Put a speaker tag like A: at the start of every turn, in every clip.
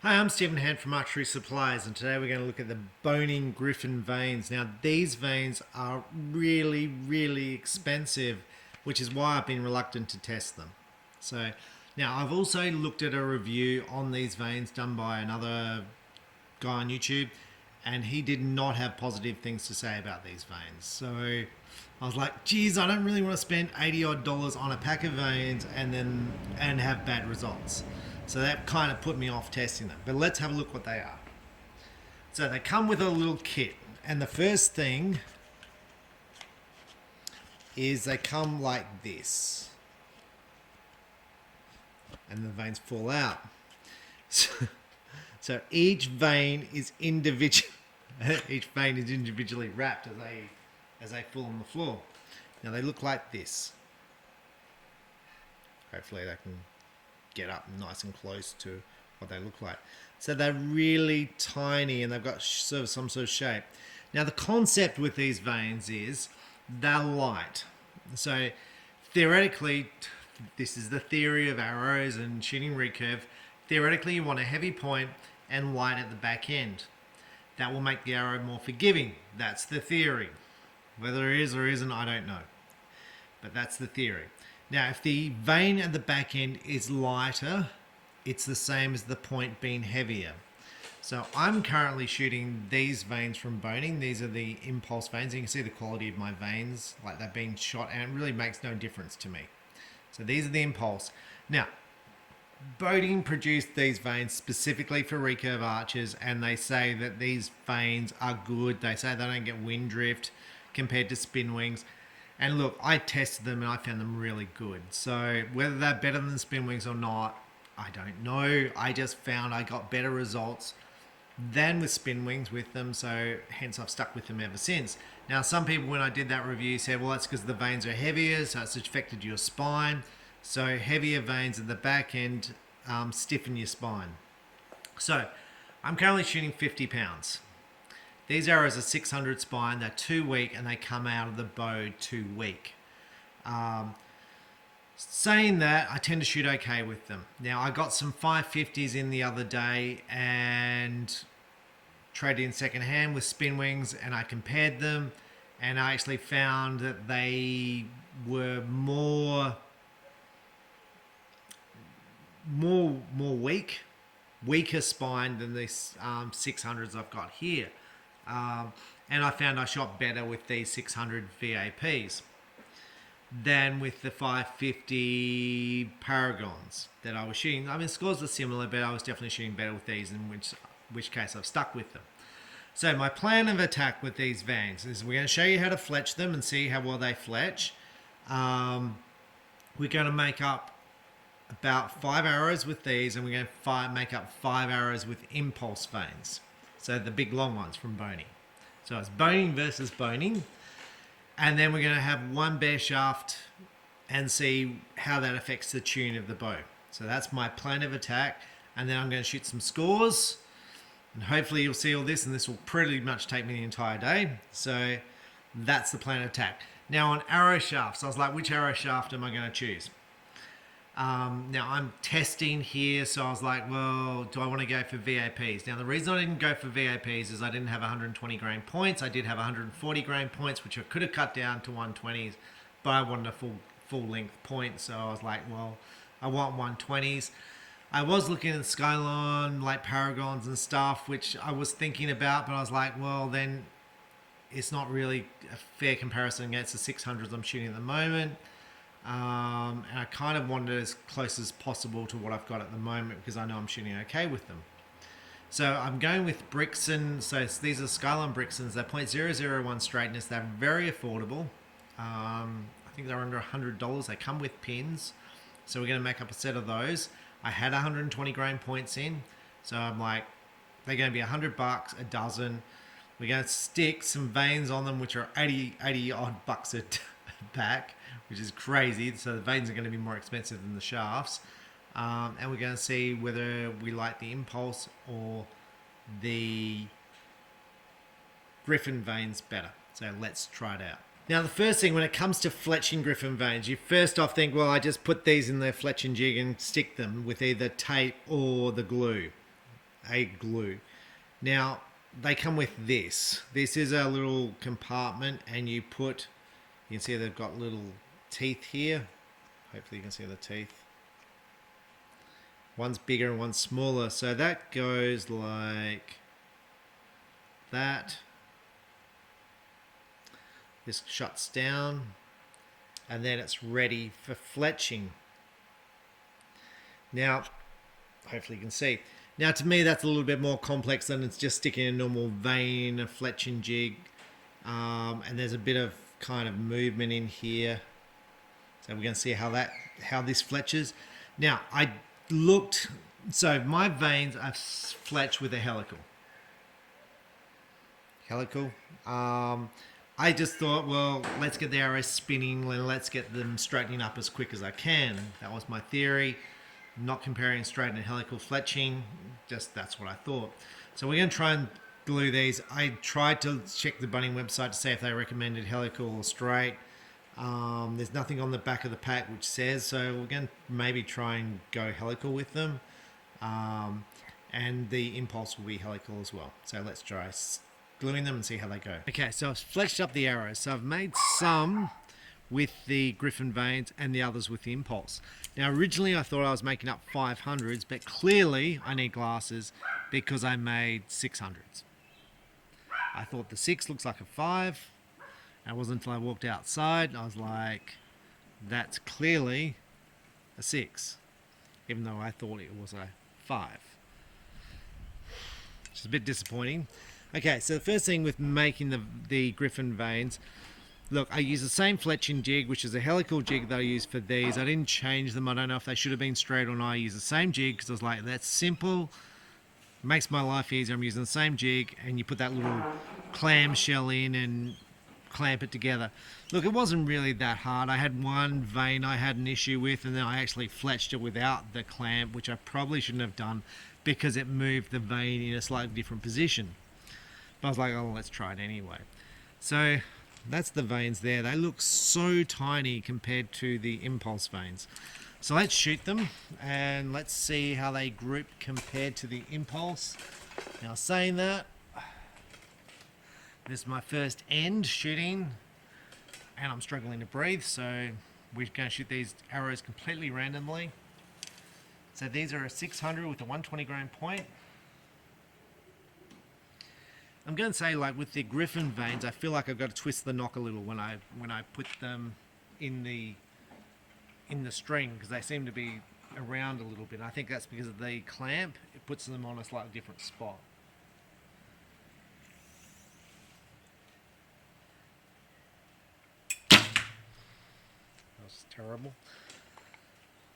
A: Hi, I'm Stephen Hand from Archery Supplies, and today we're going to look at the Bohning Griffin Vanes. Now, these vanes are really expensive, which is why I've been reluctant to test them. So, now I've also looked at a review on these vanes done by another guy on YouTube, and he did not have positive things to say about these vanes. So, I was like, geez, I don't really want to spend 80 odd dollars on a pack of vanes and have bad results. So that kind of put me off testing them. But let's have a look what they are. So they come with a little kit. And the first thing is they come like this. And the vanes fall out. So each vane is individual. Each vane is individually wrapped as they fall on the floor. Now they look like this. Hopefully they can get up nice and close to what they look like. So they're really tiny and they've got some sort of shape. Now the concept with these vanes is they're light. So theoretically, this is the theory of arrows and shooting recurve. Theoretically, you want a heavy point and light at the back end. That will make the arrow more forgiving. That's the theory. Whether it is or isn't, I don't know. But that's the theory. Now, if the vane at the back end is lighter, it's the same as the point being heavier. So I'm currently shooting these vanes from Bohning. These are the impulse vanes. You can see the quality of my vanes, like they're being shot, and it really makes no difference to me. So these are the impulse. Now, Bohning produced these vanes specifically for recurve archers, and they say that these vanes are good. They say they don't get wind drift compared to spin wings. And look, I tested them and I found them really good. So whether they're better than spin wings or not, I don't know. I just found I got better results than with spin wings with them. So hence I've stuck with them ever since. Now some people, when I did that review, said, well, that's because the vanes are heavier, so it's affected your spine. So heavier vanes at the back end stiffen your spine. So I'm currently shooting 50 pounds. These arrows are 600 spine, they're too weak, and they come out of the bow too weak. Saying that, I tend to shoot okay with them. Now, I got some 550s in the other day and traded in second hand with spin wings, and I compared them, and I actually found that they were weaker spine than these 600s I've got here. And I found I shot better with these 600 VAPs than with the 550 Paragons that I was shooting. I mean, scores are similar, but I was definitely shooting better with these, in which case I've stuck with them. So my plan of attack with these vanes is we're going to show you how to fletch them and see how well they fletch. We're going to make up about 5 arrows with these, and we're going to make up 5 arrows with impulse vanes. So the big long ones from Bohning. So it's Bohning versus Bohning. And then we're going to have one bare shaft and see how that affects the tune of the bow. So that's my plan of attack. And then I'm going to shoot some scores. And hopefully you'll see all this, and this will pretty much take me the entire day. So that's the plan of attack. Now on arrow shafts, I was like, which arrow shaft am I going to choose? Now I'm testing here, so I was like, well, do I want to go for VAPs? Now the reason I didn't go for VAPs is I didn't have 120 grain points. I did have 140 grain points, which I could have cut down to 120s, but I wanted a full length point, so I was like, well, I want 120s. I was looking at Skylon, like Paragons and stuff, which I was thinking about, but I was like, well, then it's not really a fair comparison against the 600s I'm shooting at the moment. And I kind of wanted it as close as possible to what I've got at the moment because I know I'm shooting okay with them. So I'm going with Brixton. So these are Skylon Brixtons. They're .001 straightness. They're very affordable. I think they're under $100. They come with pins. So we're going to make up a set of those. I had 120 grain points in. So I'm like, they're going to be $100 a dozen. We're going to stick some vanes on them, which are 80 odd bucks a pack, which is crazy. So the vanes are going to be more expensive than the shafts. And we're going to see whether we like the impulse or the Griffin Vanes better. So let's try it out. Now the first thing when it comes to fletching Griffin Vanes, you first off think, well, I just put these in the fletching jig and stick them with either tape or the glue. a glue. Now, they come with this. This is a little compartment, and you can see they've got little teeth here. Hopefully you can see the teeth. One's bigger and one's smaller. So that goes like that. This shuts down, and then it's ready for fletching. Now, hopefully you can see. Now, to me, that's a little bit more complex than it's just sticking a normal vane, a fletching jig, and there's a bit of kind of movement in here. So we're going to see how this fletches. Now, so my vanes are fletched with a helical. I just thought, well, let's get the arrows spinning and let's get them straightening up as quick as I can. That was my theory. Not comparing straight and helical fletching, just that's what I thought. So we're going to try and glue these. I tried to check the Bohning website to see if they recommended helical or straight. There's nothing on the back of the pack which says, so we're going to maybe try and go helical with them. And the impulse will be helical as well. So let's try gluing them and see how they go. Okay, so I've fletched up the arrows. So I've made some with the Griffin Vanes and the others with the impulse. Now originally I thought I was making up 500s, but clearly I need glasses because I made 600s. I thought the 6 looks like a 5. And it wasn't until I walked outside I was like, that's clearly a 6, even though I thought it was a 5. Which is a bit disappointing. Okay, so the first thing with making the Griffin Vanes, look, I use the same fletching jig, which is a helical jig that I use for these. I didn't change them. I don't know if they should have been straight or not. I use the same jig because I was like, that's simple. Makes my life easier. I'm using the same jig, and you put that little clamshell in and clamp it together. Look, it wasn't really that hard. I had one vane I had an issue with, and then I actually fletched it without the clamp, which I probably shouldn't have done because it moved the vane in a slightly different position. But I was like, oh, let's try it anyway. So that's the vanes there. They look so tiny compared to the impulse vanes. So let's shoot them and let's see how they group compared to the impulse. Now, saying that, this is my first end shooting and I'm struggling to breathe, so we're going to shoot these arrows completely randomly. So these are a 600 with a 120 grain point. I'm going to say, like with the Griffin Vanes, I feel like I've got to twist the knock a little when I put them in the string, because they seem to be around a little bit. I think that's because of the clamp. It puts them on a slightly different spot. That was terrible.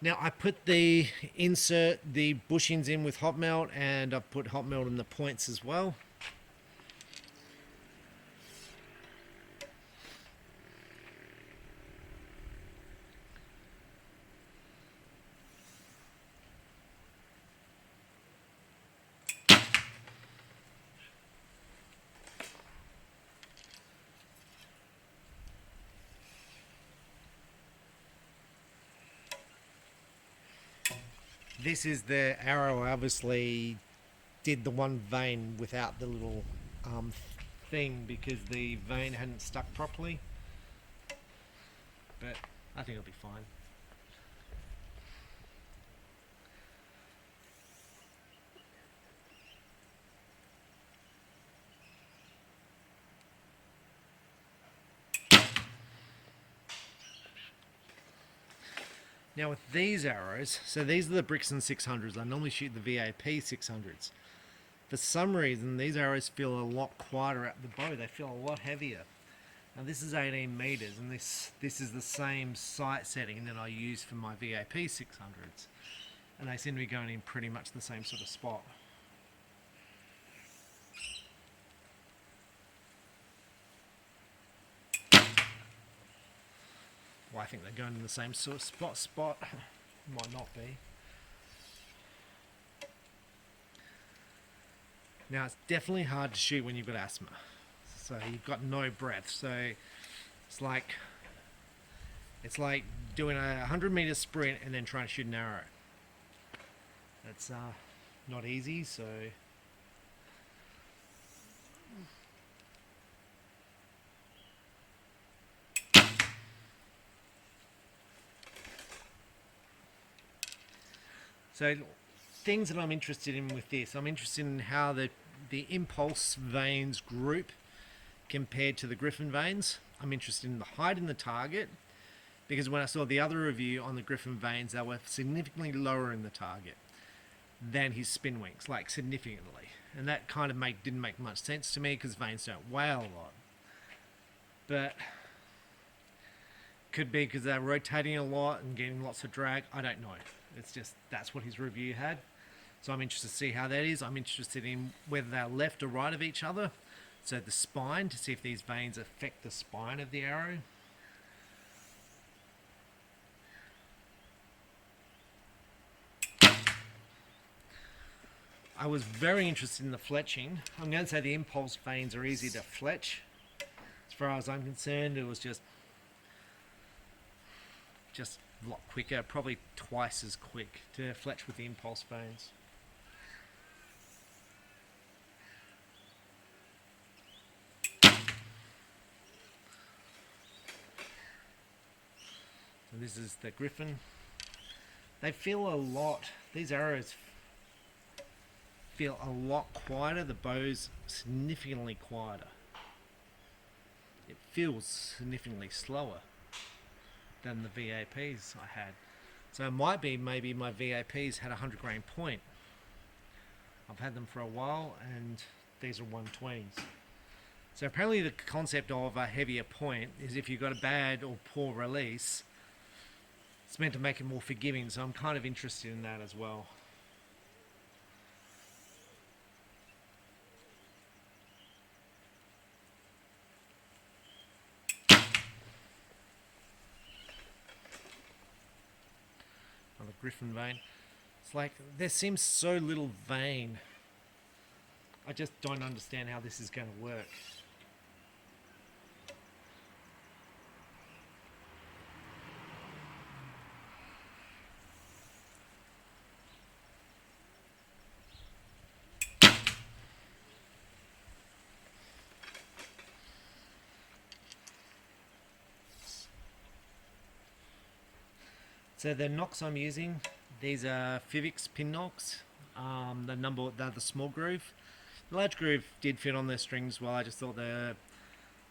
A: Now I put the bushings in with hot melt, and I've put hot melt in the points as well. This is the arrow. I obviously did the one vane without the little thing because the vane hadn't stuck properly, but I think it'll be fine. Now with these arrows, so these are the Brixton 600s. I normally shoot the VAP 600s. For some reason, these arrows feel a lot quieter at the bow. They feel a lot heavier. Now this is 18 meters, and this is the same sight setting that I use for my VAP 600s. And they seem to be going in pretty much the same sort of spot. Well, I think they're going in the same sort of spot. Might not be. Now it's definitely hard to shoot when you've got asthma. So you've got no breath. So it's like doing a 100-meter sprint and then trying to shoot an arrow. It's not easy, so things that I'm interested in with this, I'm interested in how the impulse vanes group compared to the Griffin Vanes. I'm interested in the height in the target, because when I saw the other review on the Griffin Vanes, they were significantly lower in the target than his spin wings, like significantly. And that kind of didn't make much sense to me, because vanes don't weigh a lot. But could be because they're rotating a lot and getting lots of drag. I don't know. It's just, that's what his review had. So I'm interested to see how that is. I'm interested in whether they're left or right of each other. So the spine, to see if these vanes affect the spine of the arrow. I was very interested in the fletching. I'm going to say the impulse vanes are easy to fletch. As far as I'm concerned, it was just a lot quicker, probably twice as quick to fletch with the impulse vanes. So this is the Griffin. They feel a lot, these arrows feel a lot quieter. The bow's significantly quieter. It feels significantly slower than the VAPs I had. So it might be maybe my VAPs had a 100 grain point. I've had them for a while, and these are 120s. So apparently the concept of a heavier point is if you've got a bad or poor release, it's meant to make it more forgiving. So I'm kind of interested in that as well. Another Griffin Vane. It's like there seems so little vane. I just don't understand how this is going to work. So the knocks I'm using, these are Fivix pin knocks. They're the small groove. The large groove did fit on their strings well. I just thought the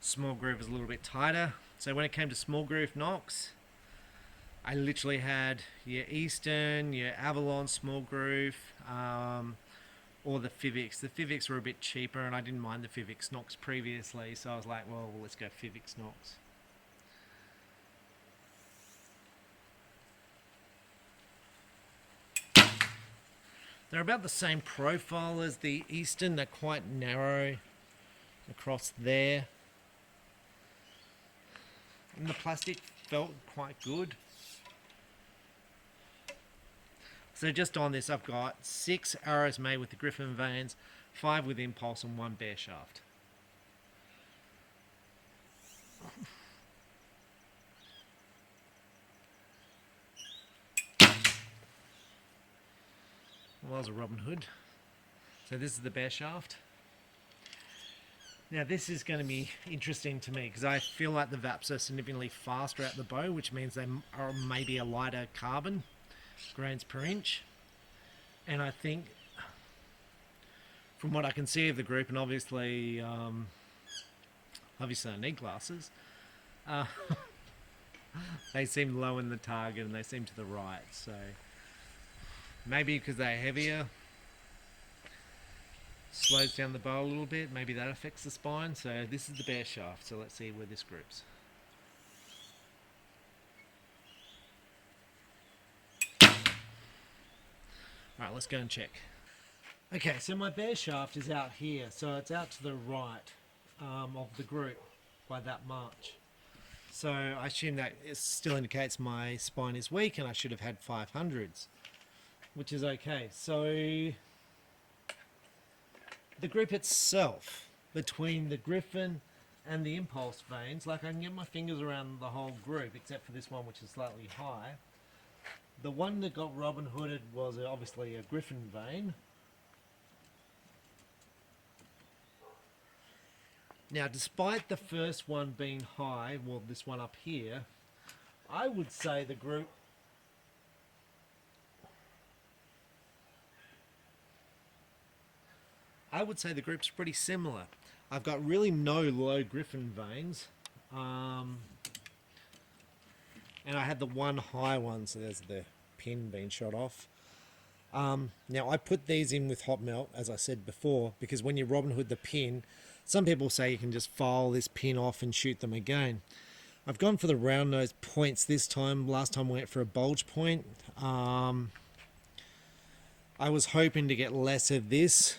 A: small groove was a little bit tighter. So when it came to small groove knocks, I literally had your Eastern, your Avalon small groove, or the Fivix. The Fivix were a bit cheaper, and I didn't mind the Fivix knocks previously, so I was like, well, let's go Fivix knocks. They're about the same profile as the Eastern. They're quite narrow across there. And the plastic felt quite good. So just on this, I've got 6 arrows made with the Griffin Vanes, 5 with impulse, and 1 bare shaft. Well, that was a Robin Hood. So this is the bare shaft. Now this is going to be interesting to me because I feel like the VAPs are significantly faster at the bow, which means they are maybe a lighter carbon, grains per inch. And I think, from what I can see of the group, and obviously I need glasses, they seem low in the target and they seem to the right. So maybe because they're heavier, slows down the bow a little bit. Maybe that affects the spine. So this is the bare shaft. So let's see where this groups. Alright, let's go and check. Okay, so my bare shaft is out here. So it's out to the right of the group by that much. So I assume that it still indicates my spine is weak and I should have had 500s, which is okay. So the group itself, between the Griffin and the impulse vanes, like I can get my fingers around the whole group except for this one, which is slightly high. The one that got Robin Hooded was obviously a Griffin Vane, Now, despite the first one being high, well, this one up here, I would say the group group's pretty similar. I've got really no low Griffin Vanes, and I had the one high one, so there's the pin being shot off. Now, I put these in with hot melt, as I said before, because when you Robin Hood the pin, some people say you can just file this pin off and shoot them again. I've gone for the round nose points this time. Last time I went for a bulge point. I was hoping to get less of this.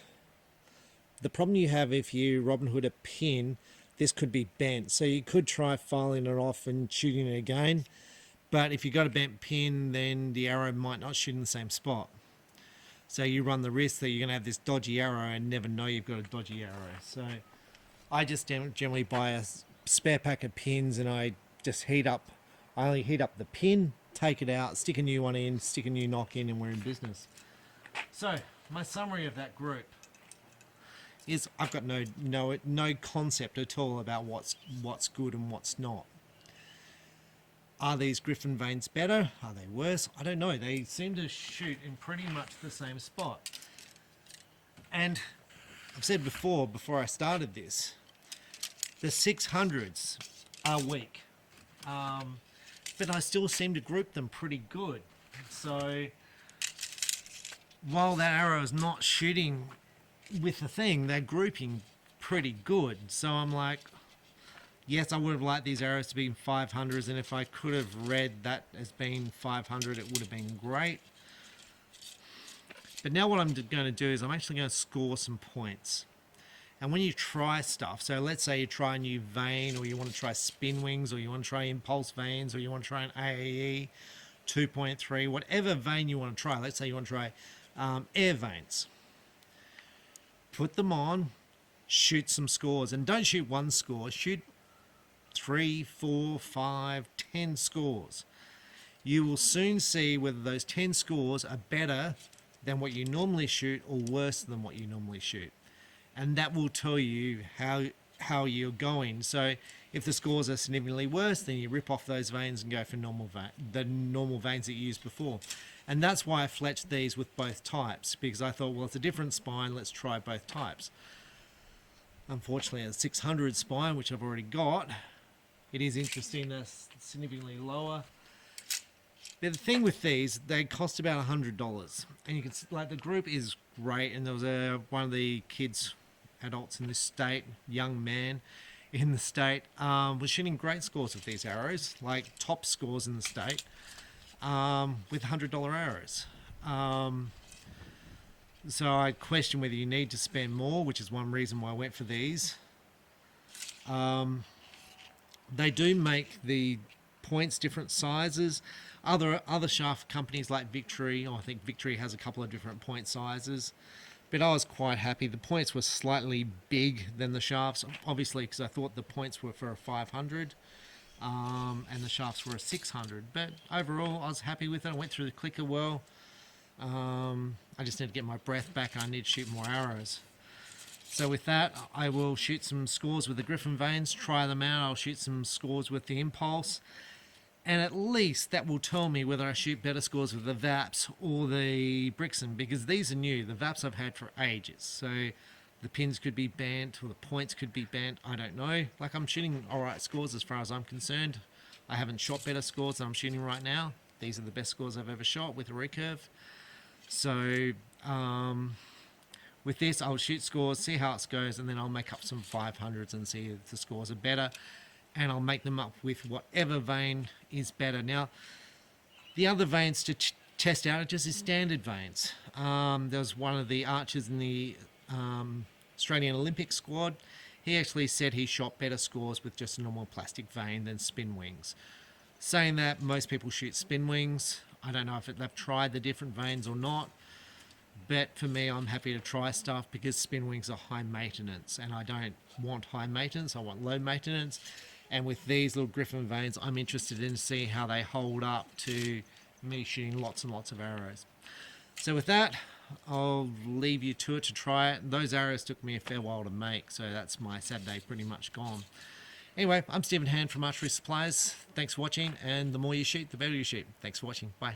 A: The problem you have if you Robin Hood a pin, this could be bent. So you could try filing it off and shooting it again. But if you've got a bent pin, then the arrow might not shoot in the same spot. So you run the risk that you're going to have this dodgy arrow and never know you've got a dodgy arrow. So I just generally buy a spare pack of pins and I only heat up the pin, take it out, stick a new one in, stick a new knock in, and we're in business. So my summary of that group is I've got no concept at all about what's good and what's not. Are these Griffin Vanes better? Are they worse? I don't know. They seem to shoot in pretty much the same spot. And I've said before I started this, the 600s are weak. But I still seem to group them pretty good. So while that arrow is not shooting with the thing, they're grouping pretty good. So I'm like, yes, I would have liked these arrows to be in 500s, and if I could have read that as being 500, it would have been great. But now what I'm going to do is I'm actually going to score some points. And when you try stuff, so let's say you try a new vane, or you want to try spin wings, or you want to try impulse vanes, or you want to try an AAE 2.3, whatever vane you want to try. Let's say you want to try air vanes. Put them on, shoot some scores, and don't shoot one score, shoot 3, 4, 5, 10 scores. You will soon see whether those 10 scores are better than what you normally shoot or worse than what you normally shoot. And that will tell you how you're going. So if the scores are significantly worse, then you rip off those vanes and go for the normal vanes that you used before. And that's why I fletched these with both types, because I thought, well, it's a different spine, let's try both types. Unfortunately, a 600 spine, which I've already got, it is interesting, that's significantly lower. But the thing with these, they cost about $100, and you can the group is great. And there was one of the kids, adults in this state, young man in the state, was shooting great scores with these arrows, like top scores in the state, with $100 arrows. So I question whether you need to spend more, which is one reason why I went for these. They do make the points different sizes. Other shaft companies like Victory, I think Victory has a couple of different point sizes, but I was quite happy. The points were slightly big than the shafts, obviously, because I thought the points were for a 500 and the shafts were a 600. But overall, I was happy with it. I went through the clicker well. I just need to get my breath back. I need to shoot more arrows. So with that, I will shoot some scores with the Griffin Vanes, try them out. I'll shoot some scores with the Impulse. And at least that will tell me whether I shoot better scores with the VAPs or the Brixton, because these are new. The VAPs I've had for ages. So the pins could be bent or the points could be bent. I don't know. Like, I'm shooting alright scores as far as I'm concerned. I haven't shot better scores than I'm shooting right now. These are the best scores I've ever shot with a recurve. So with this, I'll shoot scores, see how it goes, and then I'll make up some 500s and see if the scores are better. And I'll make them up with whatever vane is better. Now, the other vanes to test out are just the standard vanes. There was one of the archers in the Australian Olympic squad. He actually said he shot better scores with just a normal plastic vane than spin wings. Saying that, most people shoot spin wings. I don't know if they've tried the different vanes or not. But for me, I'm happy to try stuff because spin wings are high maintenance. And I don't want high maintenance, I want low maintenance. And with these little Griffin Vanes, I'm interested in seeing how they hold up to me shooting lots and lots of arrows. So with that, I'll leave you to it to try it. Those arrows took me a fair while to make, so that's my Saturday pretty much gone. Anyway, I'm Stephen Hand from Archery Supplies. Thanks for watching, and the more you shoot, the better you shoot. Thanks for watching. Bye.